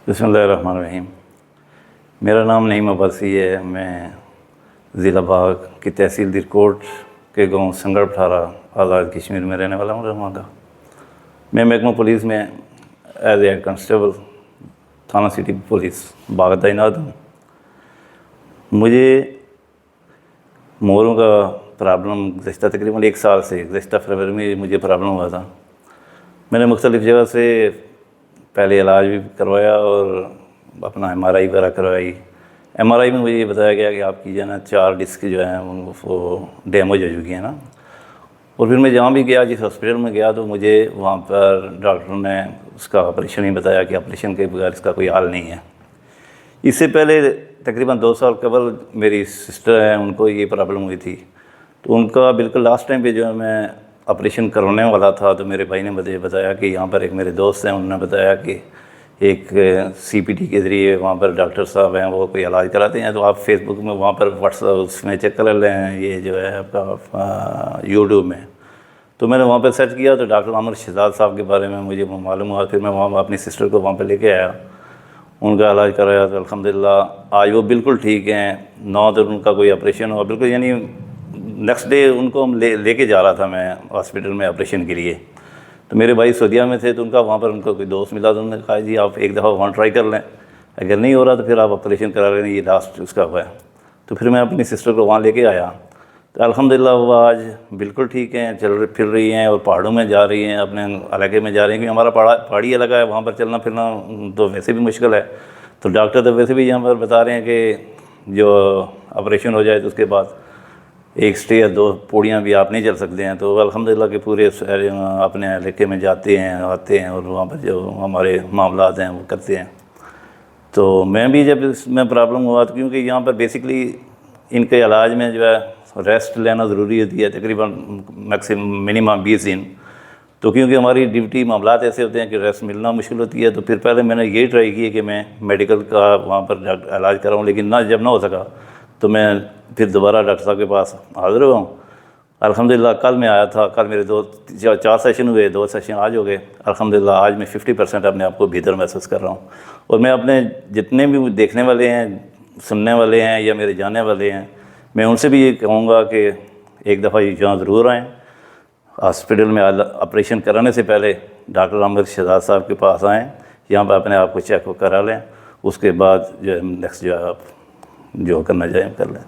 बिस्मिल्लाहिर्रहमानिर्रहीम। मेरा नाम नईम अब्बासी है। मैं ज़िला बाग की तहसील दिरकोट के गांव संगड़ पठारा आज़ाद कश्मीर में रहने वाला हूँ रहमान का। मैं महकमा पुलिस में एज ए कांस्टेबल थाना सिटी पुलिस बाग तैनात हूँ। मुझे मोरों का प्रॉब्लम गुज़श्ता तकरीबन 1 साल से गुज़श्ता फरवरी में मुझे प्रॉब्लम हुआ था। मैंने मुख्तलिफ़ जगह से पहले इलाज भी करवाया और अपना MRI वगैरह करवाई। MRI में मुझे ये बताया गया कि आपकी जो है ना 4 डिस्क जो हैं वो डैमेज हो चुकी हैं ना। और फिर मैं जहाँ भी गया, जिस हॉस्पिटल में गया, तो मुझे वहाँ पर डॉक्टर ने उसका ऑपरेशन ही बताया कि ऑपरेशन के बगैर इसका कोई हाल नहीं है। इससे पहले तकरीबन 2 साल कबल मेरी सिस्टर हैं, उनको ये प्रॉब्लम हुई थी। तो उनका बिल्कुल लास्ट टाइम पे जो है मैं ऑपरेशन करवाने वाला था, तो मेरे भाई ने मुझे बताया कि यहाँ पर एक मेरे दोस्त हैं, उन्होंने बताया कि एक CPT के ज़रिए वहाँ पर डॉक्टर साहब हैं, वो कोई इलाज कराते हैं। तो आप फेसबुक में वहाँ पर व्हाट्सएप उसमें चेक कर लें, ये जो है आपका यूट्यूब में। तो मैंने वहाँ पर सर्च किया तो डॉक्टर आमिर शहजाद साहब के बारे में मुझे मालूम हुआ। फिर मैं वहाँ अपनी सिस्टर को वहाँ पर लेके आया, उनका इलाज कराया तो अल्हम्दुलिल्लाह आज वो बिल्कुल ठीक हैं। 9 दिन उनका कोई ऑपरेशन हुआ बिल्कुल, यानी नेक्स्ट डे उनको हम लेके जा रहा था मैं हॉस्पिटल में ऑपरेशन के लिए। तो मेरे भाई सऊदीया में थे, तो उनका वहाँ पर उनका कोई दोस्त मिला, तो उन्होंने कहा जी आप एक दफ़ा वहाँ ट्राई कर लें, अगर नहीं हो रहा तो फिर आप ऑपरेशन करा लें, ये लास्ट उसका हुआ है। तो फिर मैं अपनी सिस्टर को वहाँ लेके आया तो अल्हम्दुलिल्लाह वो आज बिल्कुल ठीक हैं, चल फिर रही हैं और पहाड़ों में जा रही हैं, अपने इलाके में जा रही हैं, क्योंकि हमारा पहाड़ी इलाका है, वहाँ पर चलना फिरना तो वैसे भी मुश्किल है। तो डॉक्टर तो वैसे भी यहाँ पर बता रहे हैं कि जो ऑपरेशन हो जाए तो उसके बाद 1 स्टे या 2 पौड़ियाँ भी आप नहीं चल सकते हैं। तो अल्हम्दुलिल्लाह के पूरे अपने इलाके में जाते हैं, आते हैं और वहाँ पर जो हमारे मामलात हैं वो करते हैं। तो मैं भी जब इसमें प्रॉब्लम हुआ तो क्योंकि यहाँ पर बेसिकली इनके इलाज में जो है रेस्ट लेना ज़रूरी होती है, तकरीबन मैक्सिमम मिनिमम 20 दिन। तो क्योंकि हमारी ड्यूटी मामलात ऐसे होते हैं कि रेस्ट मिलना मुश्किल होती है, तो फिर पहले मैंने ये ट्राई की कि मैं मेडिकल का वहाँ पर इलाज कराऊँ, लेकिन जब ना हो सका तो मैं फिर दोबारा डॉक्टर साहब के पास हाज़िर हुआ हूँ। अल्हम्दुलिल्लाह कल मैं आया था, कल मेरे 4 सेशन हुए, 2 सेशन आज हो गए। अल्हम्दुलिल्लाह आज मैं 50% अपने आप को बेहतर महसूस कर रहा हूँ। और मैं अपने जितने भी देखने वाले हैं, सुनने वाले हैं या मेरे जानने वाले हैं, मैं उनसे भी ये कहूँगा कि एक दफ़ा यहाँ ज़रूर आएँ। हॉस्पिटल में ऑपरेशन कराने से पहले डॉक्टर आमिर शहजाद साहब के पास आएँ, यहाँ पर अपने आप को चेक करा लें, उसके बाद जो नेक्स्ट जो आप जो करना चाहें कर लें।